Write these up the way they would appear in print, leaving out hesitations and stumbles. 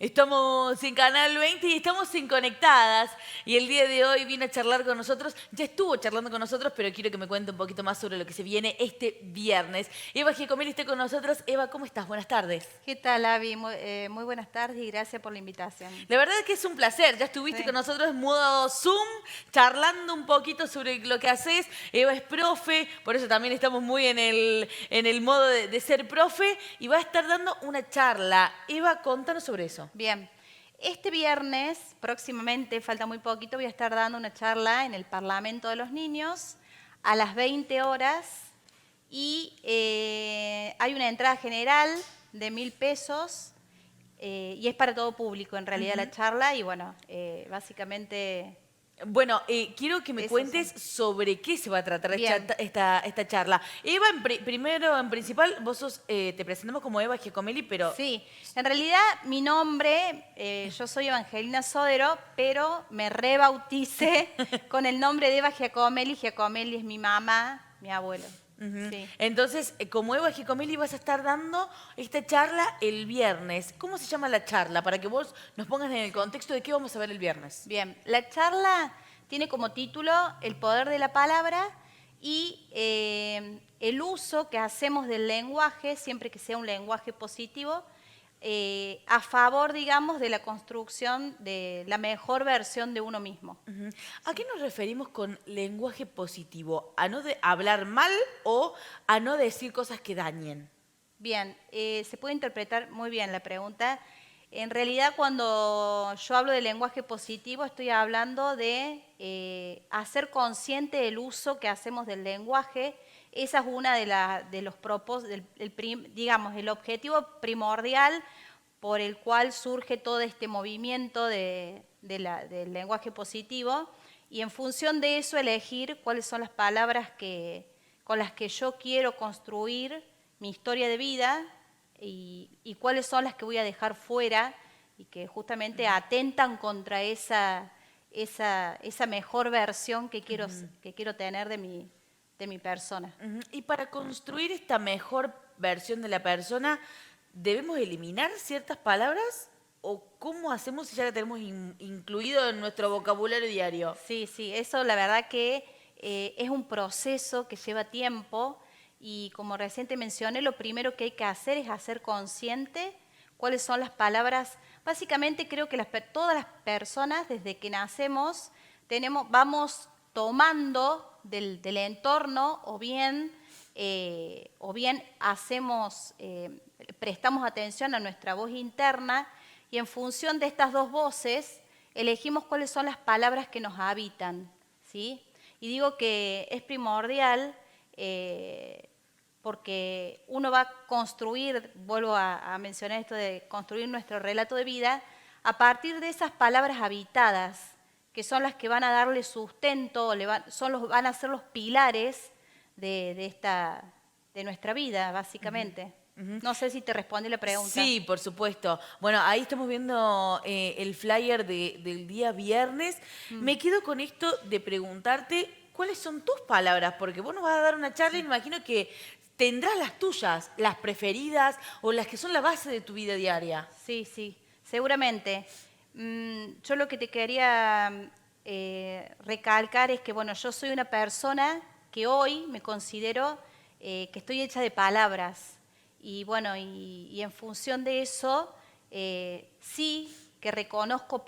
Estamos en Canal 20 y estamos en Conectadas. Y el día de hoy vino a charlar con nosotros. Ya estuvo charlando con nosotros, pero quiero que me cuente un poquito más sobre lo que se viene este viernes. Eva Giacomelli está con nosotros. Eva, ¿cómo estás? Buenas tardes. ¿Qué tal, Avi? Muy buenas tardes y gracias por la invitación. La verdad es que es un placer. Ya estuviste Sí. con nosotros en modo Zoom, charlando un poquito sobre lo que haces. Eva es profe, por eso también estamos muy en el modo de ser profe. Y va a estar dando una charla. Eva, contanos sobre eso. Bien, este viernes, próximamente, falta muy poquito, voy a estar dando una charla en el Parlamento de los Niños a las 20 horas y hay una entrada general de 1.000 pesos y es para todo público en realidad la charla y bueno, básicamente... Bueno, quiero que me Esos cuentes son. sobre qué se va a tratar Bien. esta charla. Eva, primero, en principal, vos sos, te presentamos como Eva Giacomelli, pero... Sí, en realidad mi nombre, yo soy Evangelina Sodero, pero me rebauticé con el nombre de Eva Giacomelli. Giacomelli es mi mamá, mi abuelo. Ujú. Sí. Entonces, como Eva Giacomelli vas a estar dando esta charla el viernes. ¿Cómo se llama la charla? Para que vos nos pongas en el contexto de qué vamos a ver el viernes. Bien, la charla tiene como título El poder de la palabra y el uso que hacemos del lenguaje, siempre que sea un lenguaje positivo, a favor, digamos, de la construcción de la mejor versión de uno mismo. Ujú. ¿A qué nos referimos con lenguaje positivo? ¿A no hablar mal o a no decir cosas que dañen? Bien, se puede interpretar muy bien la pregunta. En realidad, cuando yo hablo de lenguaje positivo, estoy hablando de hacer consciente el uso que hacemos del lenguaje. Esa es una de los propósitos, digamos, el objetivo primordial por el cual surge todo este movimiento del lenguaje positivo. Y en función de eso, elegir cuáles son las palabras con las que yo quiero construir mi historia de vida y cuáles son las que voy a dejar fuera y que justamente atentan contra esa mejor versión que quiero tener de mi persona. Ujú. Y para construir esta mejor versión de la persona, ¿debemos eliminar ciertas palabras? ¿O cómo hacemos si ya la tenemos incluido en nuestro vocabulario diario? Sí, sí, eso la verdad que es un proceso que lleva tiempo y como recién te mencioné, lo primero que hay que hacer es hacer consciente cuáles son las palabras. Básicamente creo que todas las personas desde que nacemos vamos tomando del entorno o bien prestamos atención a nuestra voz interna y en función de estas dos voces elegimos cuáles son las palabras que nos habitan, ¿sí? Y digo que es primordial porque uno va a construir, vuelvo a mencionar esto de construir nuestro relato de vida, a partir de esas palabras habitadas, que son las que van a darle sustento, van a ser los pilares de nuestra vida, básicamente. Ujú. No sé si te respondí la pregunta. Sí, por supuesto. Bueno, ahí estamos viendo el flyer del día viernes. Me quedo con esto de preguntarte cuáles son tus palabras, porque vos nos vas a dar una charla y me imagino que tendrás las tuyas, las preferidas o las que son la base de tu vida diaria. Sí, sí, seguramente. Yo lo que te quería recalcar es que, bueno, yo soy una persona que hoy me considero que estoy hecha de palabras. Y bueno, y en función de eso, sí que reconozco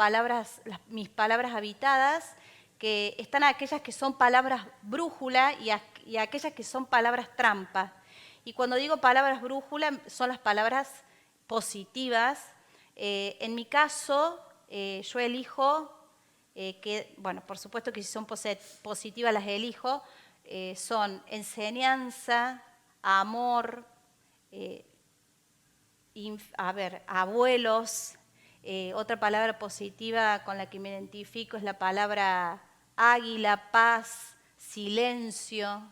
mis palabras habitadas, que están aquellas que son palabras brújula y aquellas que son palabras trampa. Y cuando digo palabras brújula, son las palabras positivas. En mi caso, yo elijo bueno, por supuesto que si son positivas las elijo, son enseñanza, amor, abuelos. Otra palabra positiva con la que me identifico es la palabra águila, paz, silencio.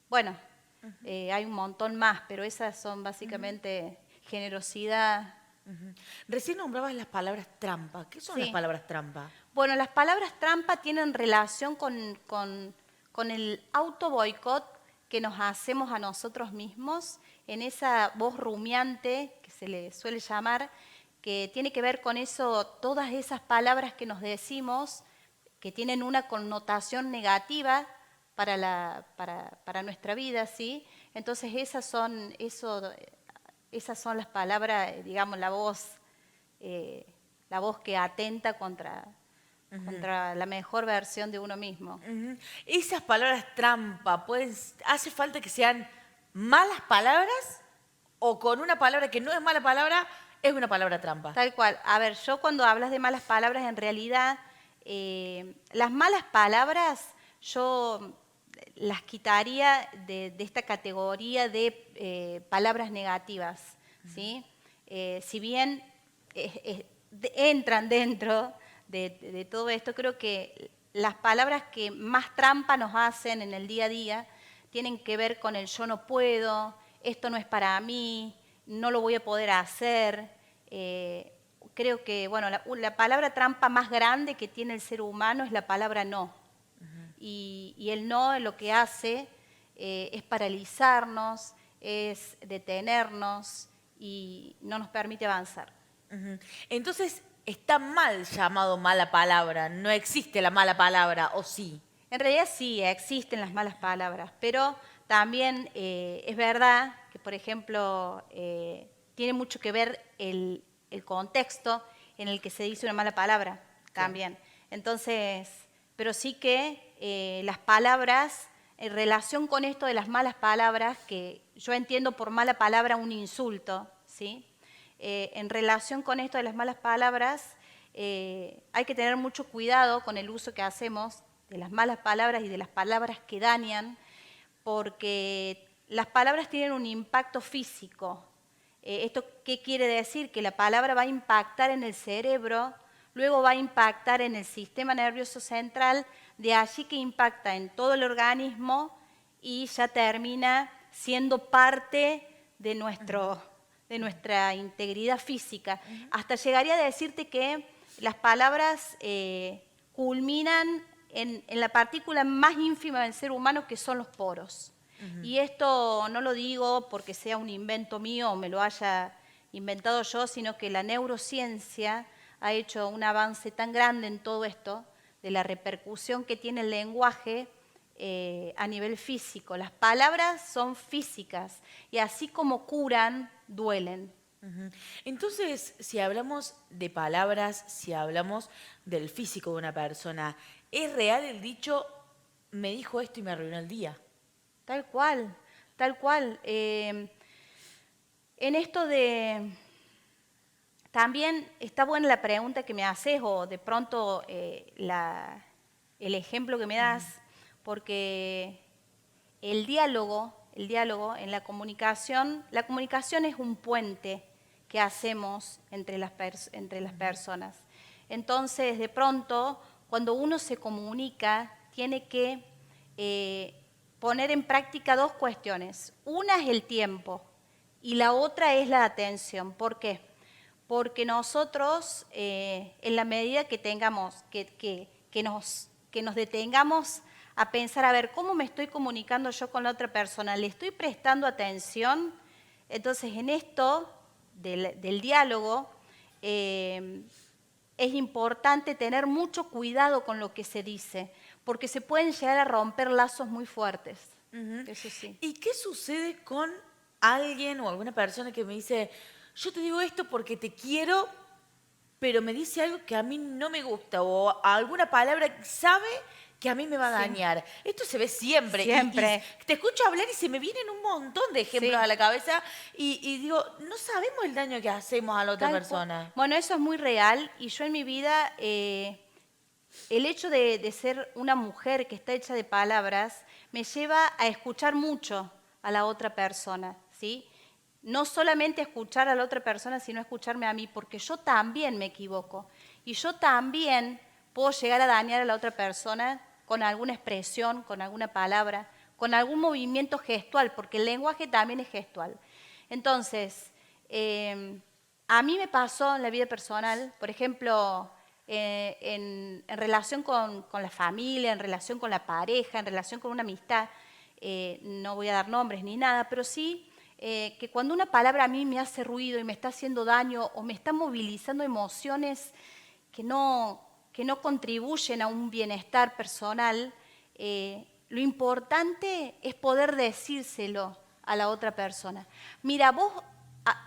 Bueno, hay un montón más, pero esas son básicamente generosidad. Ujú. Recién nombrabas las palabras trampa. ¿Qué son las Sí. palabras trampa? Bueno, las palabras trampa tienen relación con el auto boicot que nos hacemos a nosotros mismos, en esa voz rumiante que se le suele llamar, que tiene que ver con eso, todas esas palabras que nos decimos, que tienen una connotación negativa para nuestra vida, ¿sí? Entonces esas son las palabras, digamos, la voz que atenta contra la mejor versión de uno mismo. Esas palabras trampa, ¿hace falta que sean malas palabras o con una palabra que no es mala palabra, es una palabra trampa? Tal cual. A ver, yo cuando hablas de malas palabras, en realidad, las malas palabras yo las quitaría de esta categoría de palabras negativas, ¿sí? Si bien entran dentro de todo esto, creo que las palabras que más trampa nos hacen en el día a día tienen que ver con el yo no puedo, esto no es para mí, no lo voy a poder hacer. Creo que bueno, la palabra trampa más grande que tiene el ser humano es la palabra no. Y el no lo que hace es paralizarnos, es detenernos y no nos permite avanzar. Entonces, está mal llamado mala palabra, no existe la mala palabra, ¿o sí? En realidad sí, existen las malas palabras, pero también es verdad que, por ejemplo, tiene mucho que ver el contexto en el que se dice una mala palabra también. Entonces, pero sí que las palabras, en relación con esto de las malas palabras, que yo entiendo por mala palabra un insulto, ¿sí? En relación con esto de las malas palabras, hay que tener mucho cuidado con el uso que hacemos de las malas palabras y de las palabras que dañan, porque las palabras tienen un impacto físico. ¿Esto qué quiere decir? Que la palabra va a impactar en el cerebro, luego va a impactar en el sistema nervioso central, de allí que impacta en todo el organismo y ya termina siendo parte de nuestra integridad física. Hasta llegaría a decirte que las palabras culminan en la partícula más ínfima del ser humano, que son los poros. Y esto no lo digo porque sea un invento mío o me lo haya inventado yo, sino que la neurociencia ha hecho un avance tan grande en todo esto, de la repercusión que tiene el lenguaje a nivel físico. Las palabras son físicas y así como curan, duelen. Entonces, si hablamos de palabras, si hablamos del físico de una persona, ¿es real el dicho, me dijo esto y me arruinó el día? Tal cual, tal cual. En esto de... También está buena la pregunta que me haces o de pronto el ejemplo que me das, porque el diálogo en la comunicación es un puente que hacemos entre las personas. Entonces, de pronto, cuando uno se comunica, tiene que poner en práctica dos cuestiones. Una es el tiempo y la otra es la atención. ¿Por qué? Porque nosotros, en la medida que tengamos, que nos detengamos a pensar, a ver, ¿cómo me estoy comunicando yo con la otra persona? ¿Le estoy prestando atención? Entonces, en esto del diálogo, es importante tener mucho cuidado con lo que se dice, porque se pueden llegar a romper lazos muy fuertes. Eso sí. ¿Y qué sucede con alguien o alguna persona que me dice, yo te digo esto porque te quiero, pero me dice algo que a mí no me gusta o alguna palabra que sabe que a mí me va a dañar? Esto se ve siempre. Siempre. Y te escucho hablar y se me vienen un montón de ejemplos a la cabeza y digo, no sabemos el daño que hacemos a la otra persona. Bueno, eso es muy real y yo en mi vida, el hecho de ser una mujer que está hecha de palabras me lleva a escuchar mucho a la otra persona, ¿sí? No solamente escuchar a la otra persona, sino escucharme a mí, porque yo también me equivoco y yo también puedo llegar a dañar a la otra persona con alguna expresión, con alguna palabra, con algún movimiento gestual, porque el lenguaje también es gestual. Entonces, a mí me pasó en la vida personal, por ejemplo, en relación con la familia, en relación con la pareja, en relación con una amistad, no voy a dar nombres ni nada, pero sí que cuando una palabra a mí me hace ruido y me está haciendo daño o me está movilizando emociones que no contribuyen a un bienestar personal, lo importante es poder decírselo a la otra persona. Mira, vos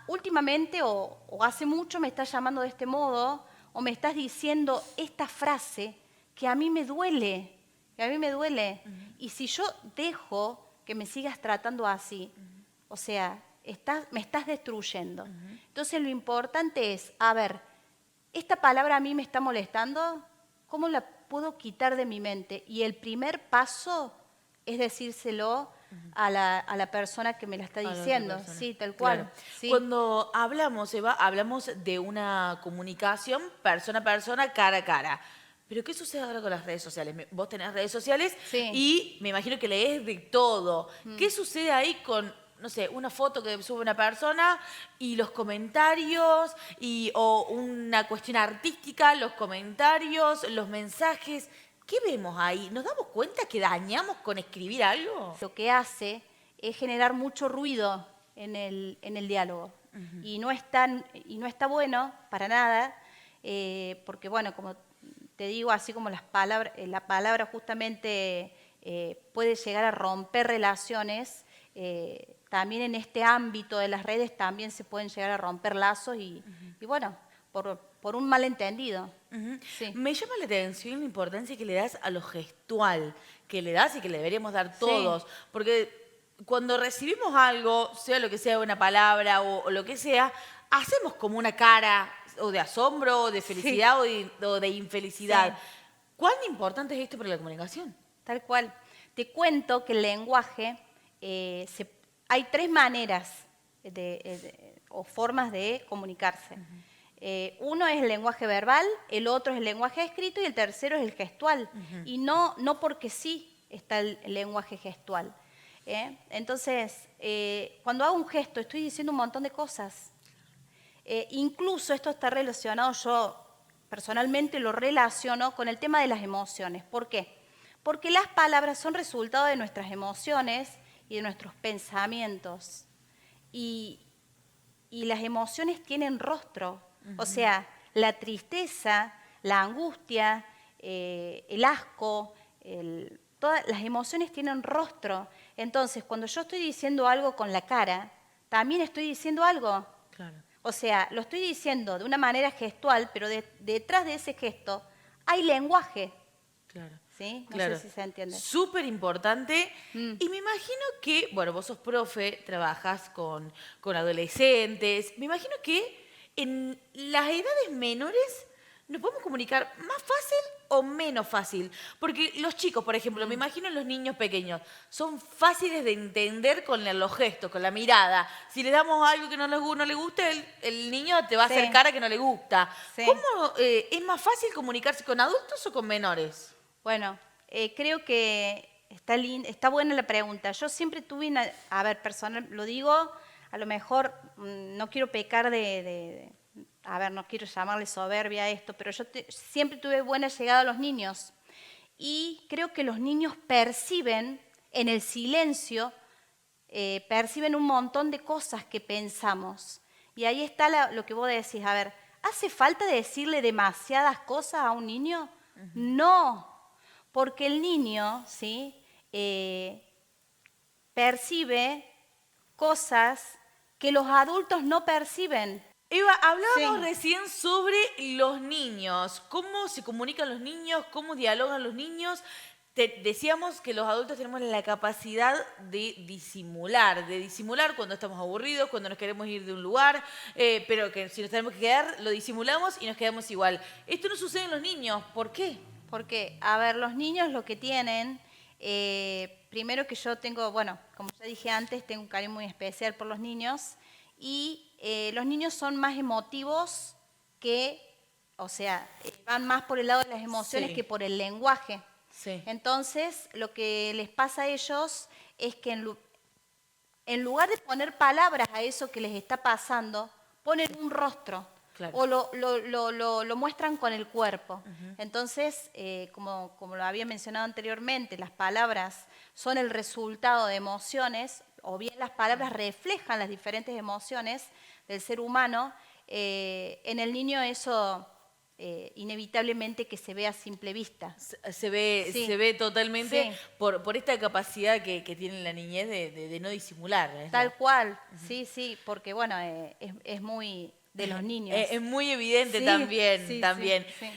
últimamente o hace mucho me estás llamando de este modo o me estás diciendo esta frase que a mí me duele, Y si yo dejo que me sigas tratando así, o sea, me estás destruyendo. Entonces lo importante es, a ver, esta palabra a mí me está molestando, ¿cómo la puedo quitar de mi mente? Y el primer paso es decírselo a la persona que me la está diciendo. Sí, tal cual. Claro. Sí. Cuando hablamos, Eva, hablamos de una comunicación persona a persona, cara a cara. Pero ¿qué sucede ahora con las redes sociales? Vos tenés redes sociales Sí. y me imagino que lees de todo. ¿Qué sucede ahí con, no sé, una foto que sube una persona y los comentarios, o una cuestión artística, los comentarios, los mensajes? ¿Qué vemos ahí? ¿Nos damos cuenta que dañamos con escribir algo? Lo que hace es generar mucho ruido en el diálogo. Y no está bueno para nada, porque bueno, como te digo, así como la palabra justamente puede llegar a romper relaciones, también en este ámbito de las redes también se pueden llegar a romper lazos y bueno, por un malentendido. Sí. Me llama la atención la importancia que le das a lo gestual, que le das y que le deberíamos dar todos, Sí. porque cuando recibimos algo, sea lo que sea, una palabra o lo que sea, hacemos como una cara o de asombro, o de felicidad o de infelicidad. Sí. ¿Cuán importante es esto para la comunicación? Tal cual. Te cuento que el lenguaje, hay 3 maneras o formas de comunicarse. Uno es el lenguaje verbal, el otro es el lenguaje escrito y el tercero es el gestual. Y no porque sí está el lenguaje gestual. Entonces, cuando hago un gesto, estoy diciendo un montón de cosas. Incluso esto está relacionado, yo personalmente lo relaciono con el tema de las emociones. ¿Por qué? Porque las palabras son resultado de nuestras emociones y de nuestros pensamientos. Y las emociones tienen rostro. O sea, la tristeza, la angustia, el asco, todas las emociones tienen rostro. Entonces, cuando yo estoy diciendo algo con la cara, también estoy diciendo algo. Claro. O sea, lo estoy diciendo de una manera gestual, pero detrás de ese gesto hay lenguaje. Claro. ¿Sí? No Claro. sé si se entiende. Súper importante. Y me imagino que, bueno, vos sos profe, trabajás con adolescentes. Me imagino que en las edades menores nos podemos comunicar más fácil o menos fácil. Porque los chicos, por ejemplo, me imagino los niños pequeños, son fáciles de entender con los gestos, con la mirada. Si le damos algo que no le gusta, el niño te va a hacer cara que no le gusta. Sí. ¿Cómo es más fácil comunicarse con adultos o con menores? Bueno, creo que está buena la pregunta. Yo siempre tuve a ver, personal, lo digo, a lo mejor no quiero pecar a ver, no quiero llamarle soberbia a esto, pero yo siempre tuve buena llegada a los niños. Y creo que los niños perciben en el silencio, perciben un montón de cosas que pensamos. Y ahí está lo que vos decís, a ver, ¿hace falta decirle demasiadas cosas a un niño? No. Porque el niño, ¿sí? Percibe cosas que los adultos no perciben. Eva, hablábamos recién sobre los niños. ¿Cómo se comunican los niños? ¿Cómo dialogan los niños? Decíamos que los adultos tenemos la capacidad de disimular cuando estamos aburridos, cuando nos queremos ir de un lugar, pero que si nos tenemos que quedar, lo disimulamos y nos quedamos igual. Esto no sucede en los niños. ¿Por qué? Porque, a ver, los niños lo que tienen, primero que yo tengo, bueno, como ya dije antes, tengo un cariño muy especial por los niños y los niños son más emotivos o sea, van más por el lado de las emociones que por el lenguaje. Sí. Entonces, lo que les pasa a ellos es que en lugar de poner palabras a eso que les está pasando, ponen un rostro. Claro. o lo muestran con el cuerpo. Entonces, como lo había mencionado anteriormente, las palabras son el resultado de emociones, o bien las palabras reflejan las diferentes emociones del ser humano. En el niño eso inevitablemente que se ve a simple vista. Se ve, Sí, se ve totalmente sí. por esta capacidad que tiene la niñez de no disimular. Tal cual, sí, sí, porque bueno, es muy de los niños. Es muy evidente Sí, también, sí, sí, también. sí.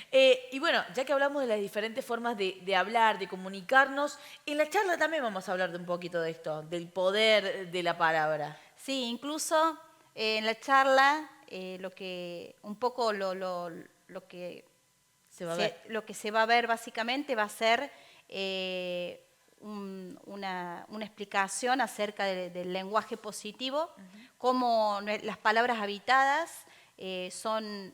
Y bueno, ya que hablamos de las diferentes formas de hablar, de comunicarnos, en la charla también vamos a hablar de un poquito de esto, del poder de la palabra. Sí, incluso en la charla, un poco Se va a ver. lo que se va a ver básicamente va a ser una explicación acerca del lenguaje positivo, cómo las palabras habitadas son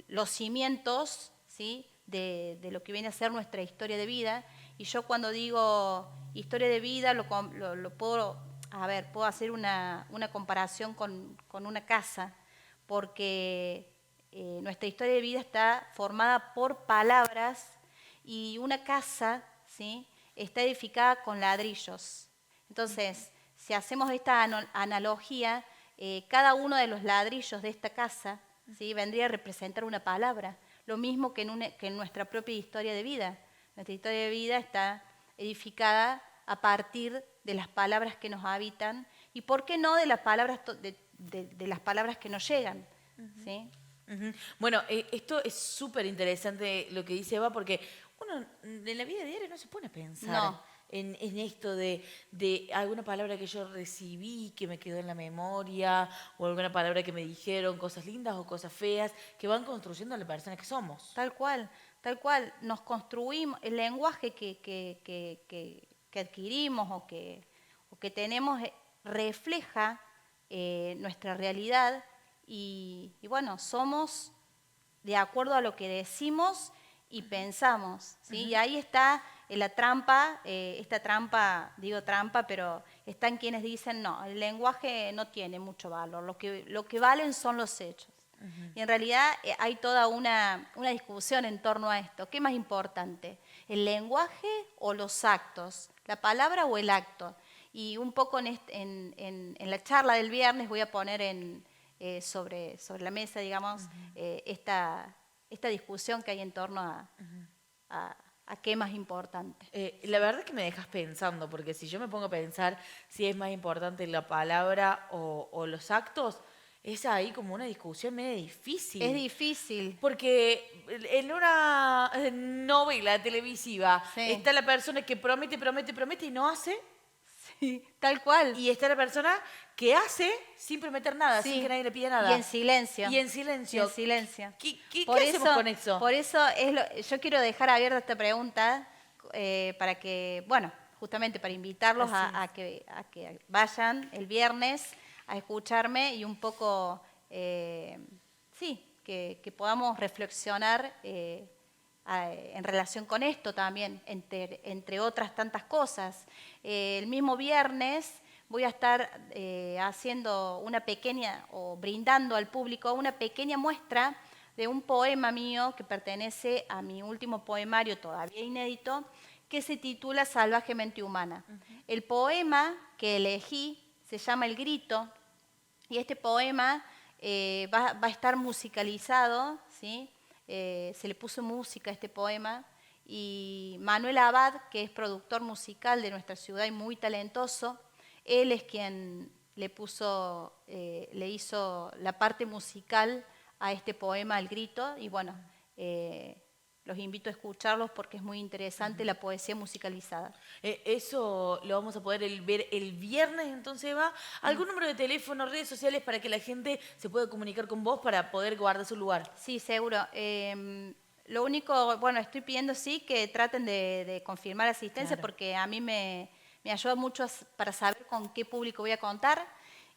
los cimientos, ¿sí?, de lo que viene a ser nuestra historia de vida. Y yo cuando digo historia de vida lo puedo, puedo hacer una comparación con una casa, porque nuestra historia de vida está formada por palabras y una casa, ¿sí?, está edificada con ladrillos. Entonces, si hacemos esta analogía, cada uno de los ladrillos de esta casa, ¿sí?, vendría a representar una palabra. Lo mismo que en nuestra propia historia de vida. Nuestra historia de vida está edificada a partir de las palabras que nos habitan y, ¿por qué no?, de las palabras, de las palabras que nos llegan. ¿Sí? Bueno, esto es súper interesante lo que dice Eva, porque uno en la vida diaria no se pone a pensar No. en esto de alguna palabra que yo recibí, que me quedó en la memoria, o alguna palabra que me dijeron, cosas lindas o cosas feas, que van construyendo a la persona que somos. Tal cual, tal cual. Nos construimos, el lenguaje que adquirimos o que tenemos refleja nuestra realidad y bueno, somos de acuerdo a lo que decimos y pensamos, ¿sí? Y ahí está la trampa, esta trampa, digo trampa, pero están quienes dicen, no, el lenguaje no tiene mucho valor, lo que valen son los hechos. Y en realidad hay toda una discusión en torno a esto. ¿Qué es más importante? ¿El lenguaje o los actos? ¿La palabra o el acto? Y un poco en la charla del viernes voy a poner sobre la mesa, digamos, esta discusión que hay en torno a qué es más importante. La verdad es que me dejas pensando, porque si yo me pongo a pensar si es más importante la palabra o los actos, es ahí como una discusión medio difícil. Es difícil. Porque en una novela televisiva Sí. está la persona que promete, promete, promete y no hace. Sí, tal cual. Y está la persona que hace sin prometer nada, Sí. sin que nadie le pida nada. Y en silencio. Y en silencio. Y en silencio. ¿Qué hacemos con eso? Por eso yo quiero dejar abierta esta pregunta para que, bueno, justamente para invitarlos a que vayan el viernes a escucharme y un poco, que podamos reflexionar en relación con esto también, entre otras tantas cosas. El mismo viernes voy a estar haciendo una pequeña, o brindando al público una pequeña muestra de un poema mío que pertenece a mi último poemario todavía inédito, que se titula Salvajemente Humana. El poema que elegí se llama El Grito, y este poema va a estar musicalizado, ¿sí? Se le puso música a este poema, y Manuel Abad, que es productor musical de nuestra ciudad y muy talentoso, él es quien le hizo la parte musical a este poema El Grito, y bueno, los invito a escucharlos porque es muy interesante la poesía musicalizada. Eso lo vamos a poder ver el viernes, entonces, Eva. ¿Algún número de teléfono, redes sociales para que la gente se pueda comunicar con vos para poder guardar su lugar? Sí, seguro. Lo único, bueno, estoy pidiendo sí que traten de confirmar asistencia, Claro. porque a mí me ayuda mucho para saber con qué público voy a contar.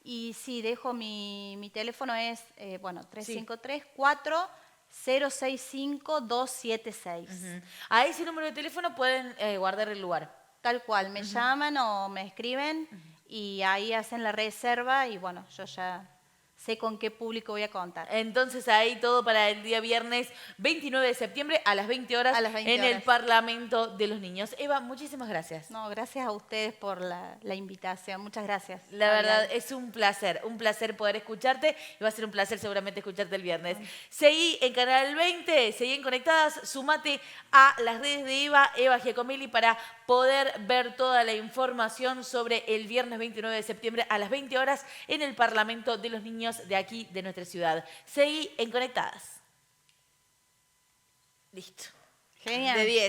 Y sí, dejo mi teléfono, es, 353-4065-276. A ese número de teléfono pueden guardar el lugar. Tal cual, me llaman o me escriben y ahí hacen la reserva y bueno, yo ya sé con qué público voy a contar. Entonces ahí todo para el día viernes 29 de septiembre a las 20 horas A las 20 en el horas. Parlamento de los Niños. Eva, muchísimas gracias. No, gracias a ustedes por la invitación. Muchas gracias. La verdad, es un placer poder escucharte y va a ser un placer seguramente escucharte el viernes. Seguí en Canal 20, seguí en Conectadas, sumate a las redes de Eva Giacomelli, para poder ver toda la información sobre el viernes 29 de septiembre a las 20 horas en el Parlamento de los Niños de aquí, de nuestra ciudad. Seguí en Conectadas. Listo. Genial. De 10.